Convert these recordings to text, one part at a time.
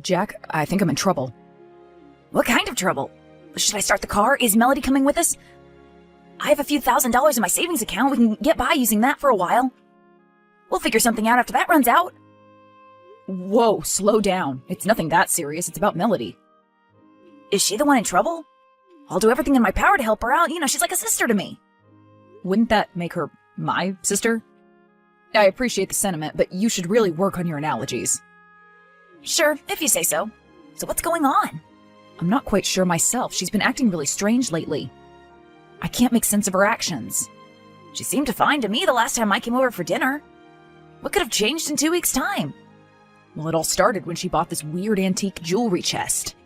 Jack, I think I'm in trouble. What kind of trouble? Should I start the car? Is Melody coming with us? I have a few $1,000s in my savings account. We can get by using that for a while. We'll figure something out after that runs out. Whoa, slow down. It's nothing that serious. It's about Melody. Is she the one in trouble? I'll do everything in my power to help her out. You know, she's like a sister to me. Wouldn't that make her my sister? I appreciate the sentiment, but you should really work on your analogies. Sure, if you say so. So what's going on? I'm not quite sure myself. She's been acting really strange lately. I can't make sense of her actions. She seemed fine to me the last time I came over for dinner. What could have changed in 2 weeks' time? Well, it all started when she bought this weird antique jewelry chest.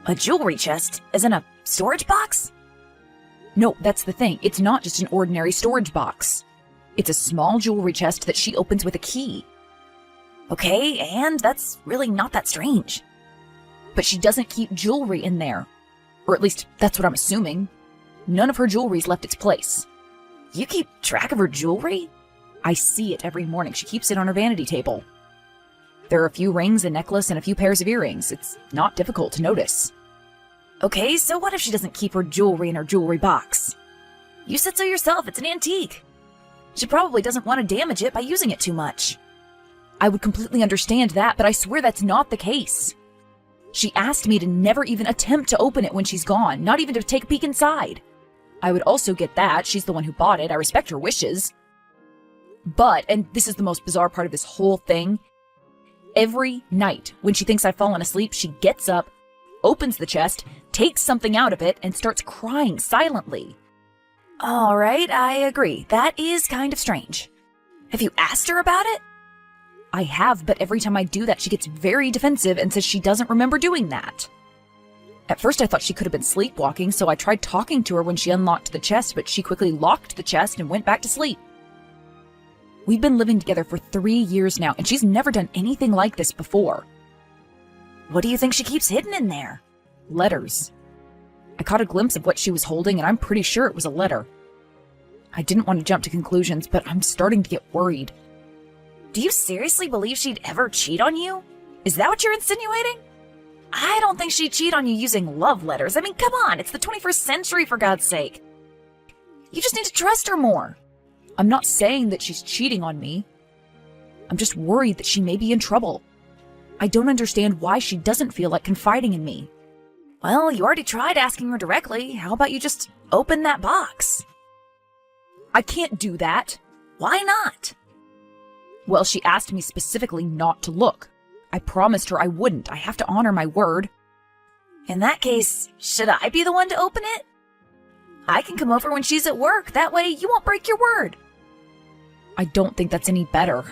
A jewelry chest? As in a storage box? No, that's the thing. It's not just an ordinary storage box. It's a small jewelry chest that she opens with a key. Okay, and that's really not that strange. But she doesn't keep jewelry in there. Or at least, that's what I'm assuming. None of her jewelry's left its place. You keep track of her jewelry? I see it every morning. She keeps it on her vanity table. There are a few rings, a necklace, and a few pairs of earrings. It's not difficult to notice. Okay, so what if she doesn't keep her jewelry in her jewelry box? You said so yourself, it's an antique. She probably doesn't want to damage it by using it too much. I would completely understand that, but I swear that's not the case. She asked me to never even attempt to open it when she's gone, not even to take a peek inside. I would also get that. She's the one who bought it. I respect her wishes. But, and this is the most bizarre part of this whole thing, every night when she thinks I've fallen asleep, she gets up, opens the chest, takes something out of it, and starts crying silently. All right, I agree. That is kind of strange. Have you asked her about it? I have, but every time I do that, she gets very defensive and says she doesn't remember doing that. At first I thought she could have been sleepwalking, so I tried talking to her when she unlocked the chest, but she quickly locked the chest and went back to sleep. We've been living together for 3 years now, and she's never done anything like this before. What do you think she keeps hidden in there? Letters. I caught a glimpse of what she was holding, and I'm pretty sure it was a letter. I didn't want to jump to conclusions, but I'm starting to get worried. Do you seriously believe she'd ever cheat on you? Is that what you're insinuating? I don't think she'd cheat on you using love letters. I mean, come on, it's the 21st century, for God's sake. You just need to trust her more. I'm not saying that she's cheating on me. I'm just worried that she may be in trouble. I don't understand why she doesn't feel like confiding in me. Well, you already tried asking her directly. How about you just open that box? I can't do that. Why not? Well, she asked me specifically not to look. I promised her I wouldn't. I have to honor my word. In that case, should I be the one to open it? I can come over when she's at work. That way you won't break your word. I don't think that's any better.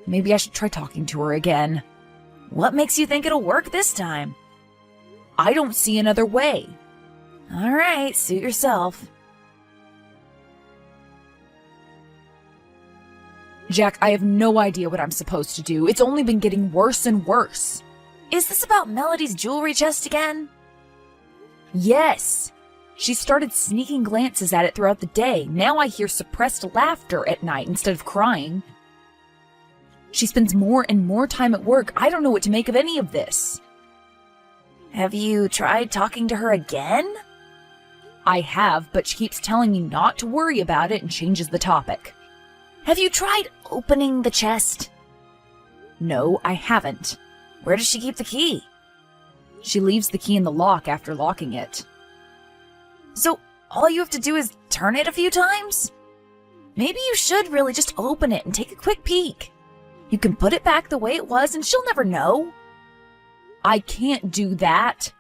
Maybe I should try talking to her again. What makes you think it'll work this time? I don't see another way. All right, suit yourself. Jack, I have no idea what I'm supposed to do. It's only been getting worse and worse. Is this about Melody's jewelry chest again? Yes. She started sneaking glances at it throughout the day. Now I hear suppressed laughter at night instead of crying. She spends more and more time at work. I don't know what to make of any of this. Have you tried talking to her again? I have, but she keeps telling me not to worry about it and changes the topic. Have you tried opening the chest? No, I haven't. Where does she keep the key? She leaves the key in the lock after locking it. So all you have to do is turn it a few times? Maybe you should really just open it and take a quick peek. You can put it back the way it was and she'll never know. I can't do that.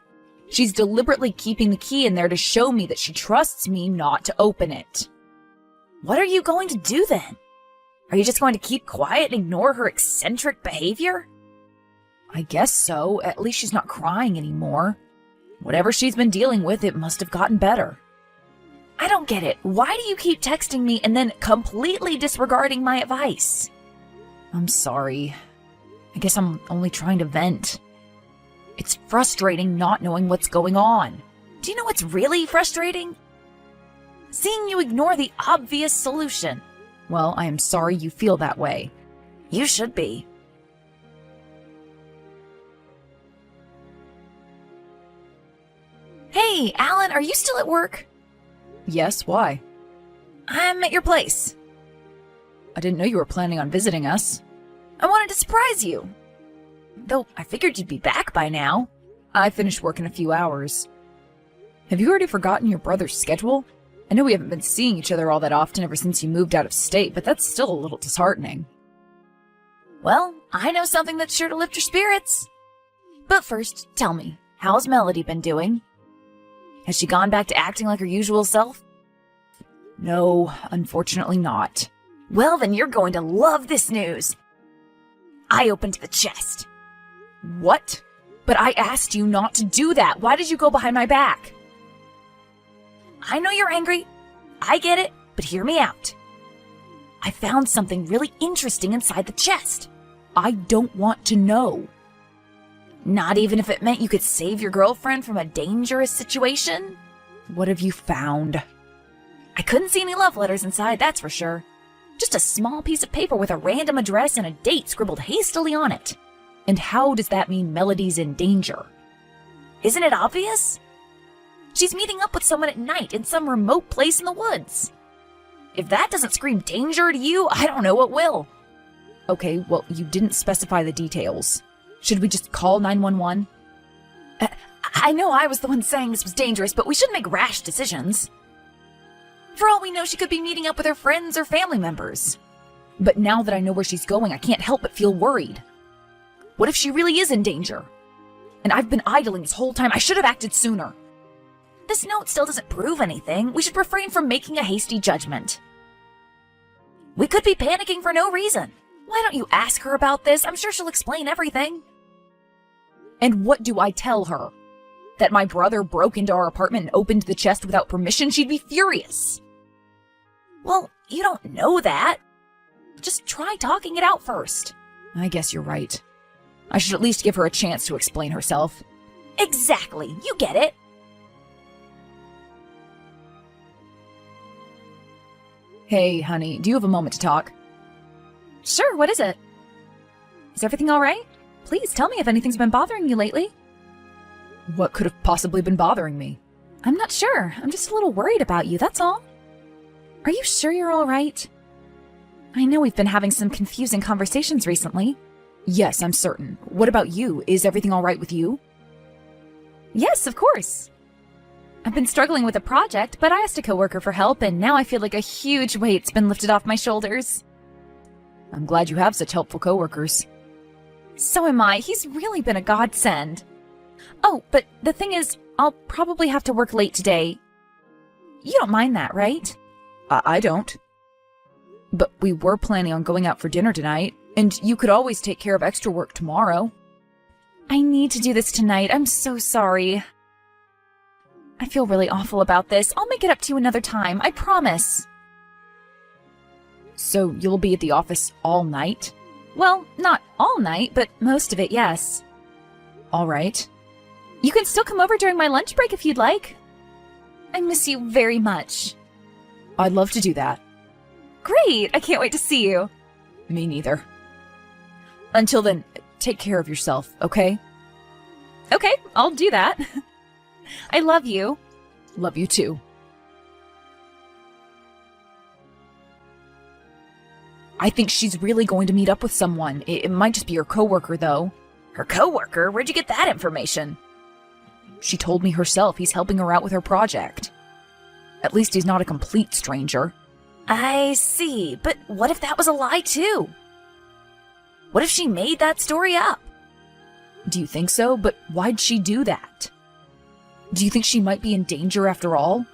She's deliberately keeping the key in there to show me that she trusts me not to open it. What are you going to do then? Are you just going to keep quiet and ignore her eccentric behavior? I guess so. At least she's not crying anymore. Whatever she's been dealing with, it must have gotten better. I don't get it. Why do you keep texting me and then completely disregarding my advice? I'm sorry. I guess I'm only trying to vent. It's frustrating not knowing what's going on. Do you know what's really frustrating? Seeing you ignore the obvious solution. Well, I am sorry you feel that way. You should be. Hey, Alan, are you still at work? Yes, why? I'm at your place. I didn't know you were planning on visiting us. I wanted to surprise you. Though I figured you'd be back by now. I finished work in a few hours. Have you already forgotten your brother's schedule? I know we haven't been seeing each other all that often ever since you moved out of state, but that's still a little disheartening. Well, I know something that's sure to lift your spirits. But first, tell me, how's Melody been doing? Has she gone back to acting like her usual self? No, unfortunately not. Well, then you're going to love this news. I opened the chest. What? But I asked you not to do that. Why did you go behind my back? I know you're angry. I get it, but hear me out. I found something really interesting inside the chest. I don't want to know. Not even if it meant you could save your girlfriend from a dangerous situation? What have you found? I couldn't see any love letters inside, that's for sure. Just a small piece of paper with a random address and a date scribbled hastily on it. And how does that mean Melody's in danger? Isn't it obvious? She's meeting up with someone at night in some remote place in the woods. If that doesn't scream danger to you, I don't know what will. Okay, well, you didn't specify the details. Should we just call 911? I know I was the one saying this was dangerous, but we shouldn't make rash decisions. For all we know, she could be meeting up with her friends or family members. But now that I know where she's going, I can't help but feel worried. What if she really is in danger? And I've been idling this whole time. I should have acted sooner. This note still doesn't prove anything. We should refrain from making a hasty judgment. We could be panicking for no reason. Why don't you ask her about this? I'm sure she'll explain everything. And what do I tell her? That my brother broke into our apartment and opened the chest without permission? She'd be furious. Well, you don't know that. Just try talking it out first. I guess you're right. I should at least give her a chance to explain herself. Exactly. You get it. Hey, honey, do you have a moment to talk? Sure, what is it? Is everything all right? Please tell me if anything's been bothering you lately. What could have possibly been bothering me? I'm not sure. I'm just a little worried about you, that's all. Are you sure you're all right? I know we've been having some confusing conversations recently. Yes, I'm certain. What about you? Is everything all right with you? Yes, of course. I've been struggling with a project, but I asked a coworker for help, and now I feel like a huge weight's been lifted off my shoulders. I'm glad you have such helpful coworkers. So am I. He's really been a godsend. Oh, but the thing is, I'll probably have to work late today. You don't mind that, right? I don't. But we were planning on going out for dinner tonight, and you could always take care of extra work tomorrow. I need to do this tonight. I'm so sorry. I feel really awful about this. I'll make it up to you another time, I promise. So you'll be at the office all night? Well, not all night, but most of it, yes. All right. You can still come over during my lunch break if you'd like. I miss you very much. I'd love to do that. Great! I can't wait to see you. Me neither. Until then, take care of yourself, okay? Okay, I'll do that. I love you. Love you too. I think she's really going to meet up with someone. It might just be her coworker, though. Her coworker? Where'd you get that information? She told me herself he's helping her out with her project. At least he's not a complete stranger. I see, but what if that was a lie, too? What if she made that story up? Do you think so? But why'd she do that? Do you think she might be in danger after all?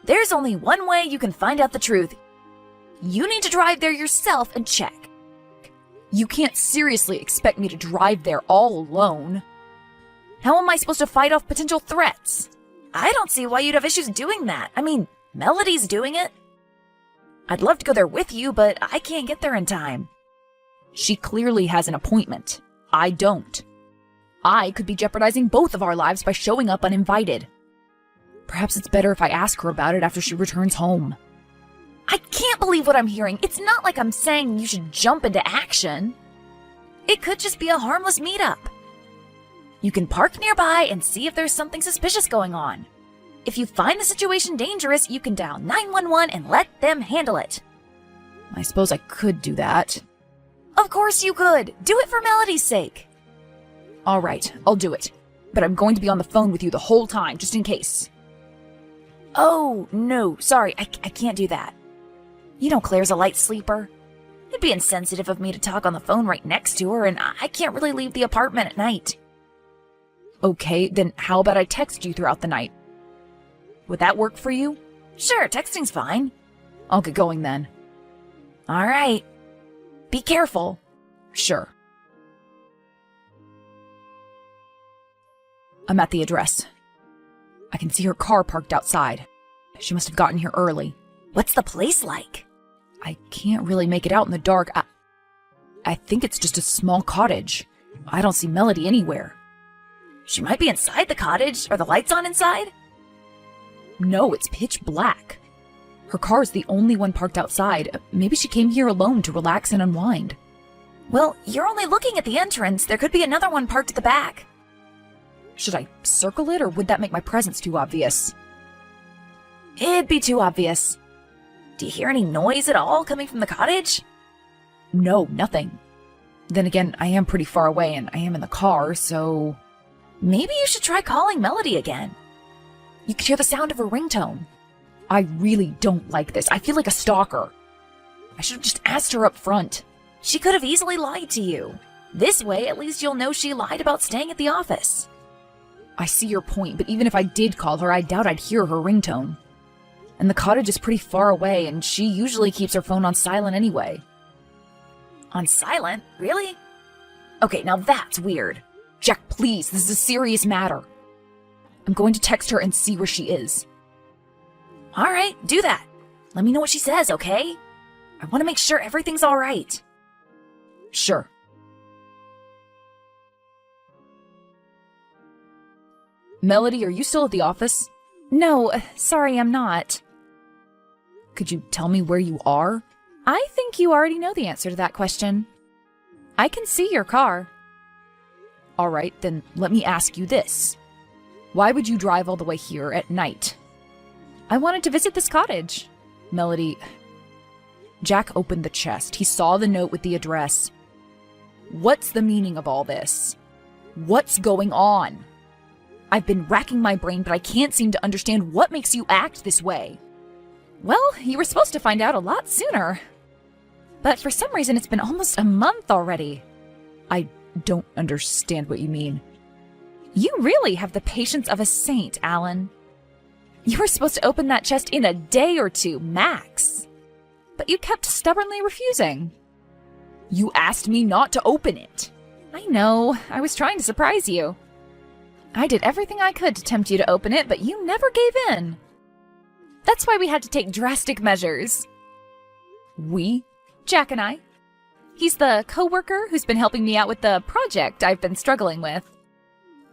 There's only one way you can find out the truth. You need to drive there yourself and check. You can't seriously expect me to drive there all alone. How am I supposed to fight off potential threats? I don't see why you'd have issues doing that. I mean, Melody's doing it. I'd love to go there with you, but I can't get there in time. She clearly has an appointment. I don't. I could be jeopardizing both of our lives by showing up uninvited. Perhaps it's better if I ask her about it after she returns home. I can't believe what I'm hearing. It's not like I'm saying you should jump into action. It could just be a harmless meetup. You can park nearby and see if there's something suspicious going on. If you find the situation dangerous, you can dial 911 and let them handle it. I suppose I could do that. Of course you could. Do it for Melody's sake. All right, I'll do it. But I'm going to be on the phone with you the whole time, just in case. Oh, no, sorry, I can't do that. You know Claire's a light sleeper. It'd be insensitive of me to talk on the phone right next to her, and I can't really leave the apartment at night. Okay, then how about I text you throughout the night? Would that work for you? Sure, texting's fine. I'll get going then. All right. Be careful. Sure. I'm at the address. I can see her car parked outside. She must have gotten here early. What's the place like? I can't really make it out in the dark. I think it's just a small cottage. I don't see Melody anywhere. She might be inside the cottage. Are the lights on inside? No, it's pitch black. Her car is the only one parked outside. Maybe she came here alone to relax and unwind. Well, you're only looking at the entrance. There could be another one parked at the back. Should I circle it, or would that make my presence too obvious? It'd be too obvious. Do you hear any noise at all coming from the cottage? No, nothing. Then again, I am pretty far away and I am in the car, so... Maybe you should try calling Melody again. You could hear the sound of her ringtone. I really don't like this. I feel like a stalker. I should have just asked her up front. She could have easily lied to you. This way, at least you'll know she lied about staying at the office. I see your point, but even if I did call her, I doubt I'd hear her ringtone. And the cottage is pretty far away, and she usually keeps her phone on silent anyway. On silent? Really? Okay, now that's weird. Jack, please, this is a serious matter. I'm going to text her and see where she is. All right, do that. Let me know what she says, okay? I want to make sure everything's all right. Sure. Melody, are you still at the office? No, sorry, I'm not. Could you tell me where you are? I think you already know the answer to that question. I can see your car. All right, then let me ask you this. Why would you drive all the way here at night? I wanted to visit this cottage. Melody... Jack opened the chest. He saw the note with the address. What's the meaning of all this? What's going on? I've been racking my brain, but I can't seem to understand what makes you act this way. Well, you were supposed to find out a lot sooner. But for some reason, it's been almost a month already. I don't understand what you mean. You really have the patience of a saint, Alan. You were supposed to open that chest in a day or two, max. But you kept stubbornly refusing. You asked me not to open it. I know. I was trying to surprise you. I did everything I could to tempt you to open it, but you never gave in. That's why we had to take drastic measures. We? Jack and I. He's the co-worker who's been helping me out with the project I've been struggling with.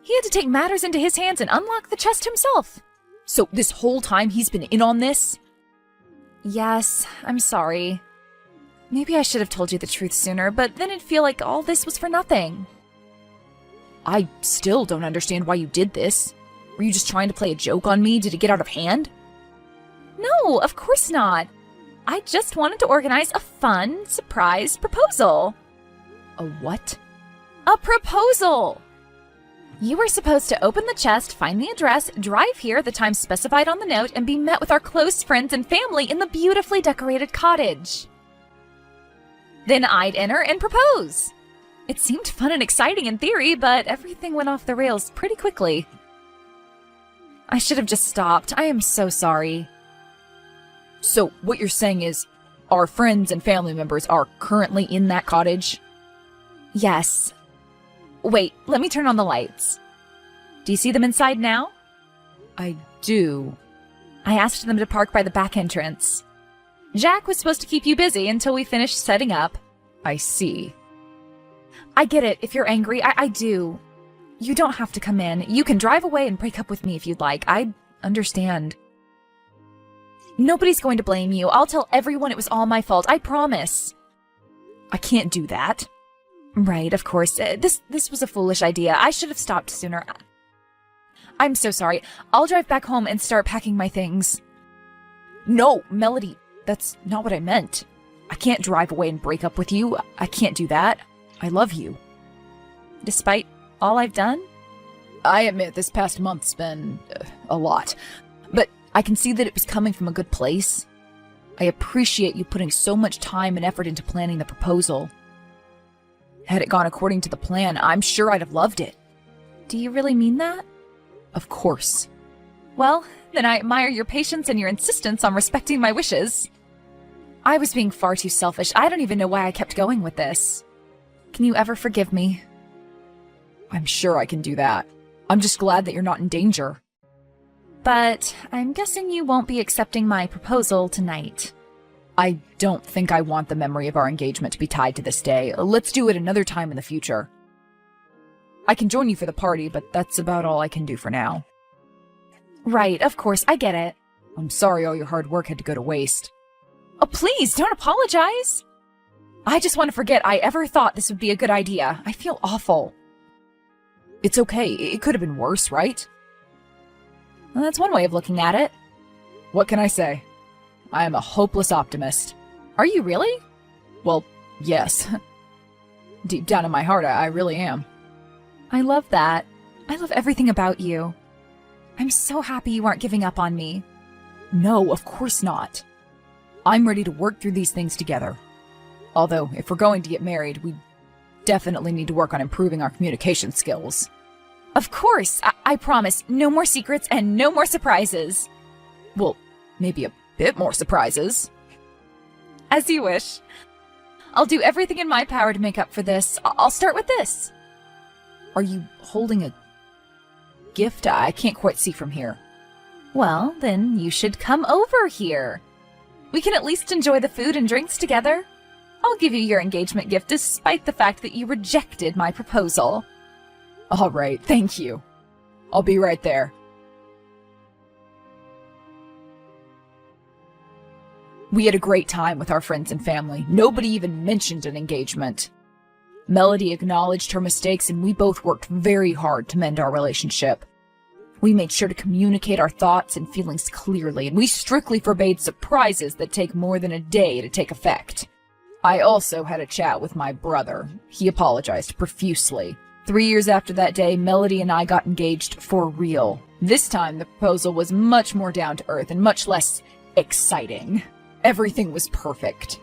He had to take matters into his hands and unlock the chest himself. So this whole time he's been in on this? Yes, I'm sorry. Maybe I should have told you the truth sooner, but then it'd feel like all this was for nothing. I still don't understand why you did this. Were you just trying to play a joke on me? Did it get out of hand? No, of course not. I just wanted to organize a fun, surprise proposal. A what? A proposal! You were supposed to open the chest, find the address, drive here at the time specified on the note, and be met with our close friends and family in the beautifully decorated cottage. Then I'd enter and propose. It seemed fun and exciting in theory, but everything went off the rails pretty quickly. I should have just stopped. I am so sorry. So what you're saying is our friends and family members are currently in that cottage? Yes. Wait, let me turn on the lights. Do you see them inside now? I do. I asked them to park by the back entrance. Jack was supposed to keep you busy until we finished setting up. I see. I get it if you're angry. I do. You don't have to come in. You can drive away and break up with me if you'd like. I understand. Nobody's going to blame you. I'll tell everyone it was all my fault. I promise. I can't do that. Right, of course. This was a foolish idea. I should have stopped sooner. I'm so sorry. I'll drive back home and start packing my things. No, Melody, that's not what I meant. I can't drive away and break up with you. I can't do that. I love you. Despite all I've done? I admit this past month's been a lot, but I can see that it was coming from a good place. I appreciate you putting so much time and effort into planning the proposal. Had it gone according to the plan, I'm sure I'd have loved it. Do you really mean that? Of course. Well, then I admire your patience and your insistence on respecting my wishes. I was being far too selfish. I don't even know why I kept going with this. Can you ever forgive me? I'm sure I can do that. I'm just glad that you're not in danger. But I'm guessing you won't be accepting my proposal tonight. I don't think I want the memory of our engagement to be tied to this day. Let's do it another time in the future. I can join you for the party, but that's about all I can do for now. Right, of course, I get it. I'm sorry all your hard work had to go to waste. Oh, please, don't apologize. I just want to forget I ever thought this would be a good idea. I feel awful. It's okay. It could have been worse, right? Well, that's one way of looking at it. What can I say? I am a hopeless optimist. Are you really? Well, yes. Deep down in my heart, I really am. I love that. I love everything about you. I'm so happy you aren't giving up on me. No, of course not. I'm ready to work through these things together. Although, if we're going to get married, we definitely need to work on improving our communication skills. Of course, I promise, no more secrets and no more surprises. Well, maybe a bit more surprises. As you wish. I'll do everything in my power to make up for this. I'll start with this. Are you holding a gift? I can't quite see from here. Well, then you should come over here. We can at least enjoy the food and drinks together. I'll give you your engagement gift despite the fact that you rejected my proposal. All right, thank you. I'll be right there. We had a great time with our friends and family. Nobody even mentioned an engagement. Melody acknowledged her mistakes, and we both worked very hard to mend our relationship. We made sure to communicate our thoughts and feelings clearly, and we strictly forbade surprises that take more than a day to take effect. I also had a chat with my brother. He apologized profusely. 3 years after that day, Melody and I got engaged for real. This time, the proposal was much more down to earth and much less exciting. Everything was perfect.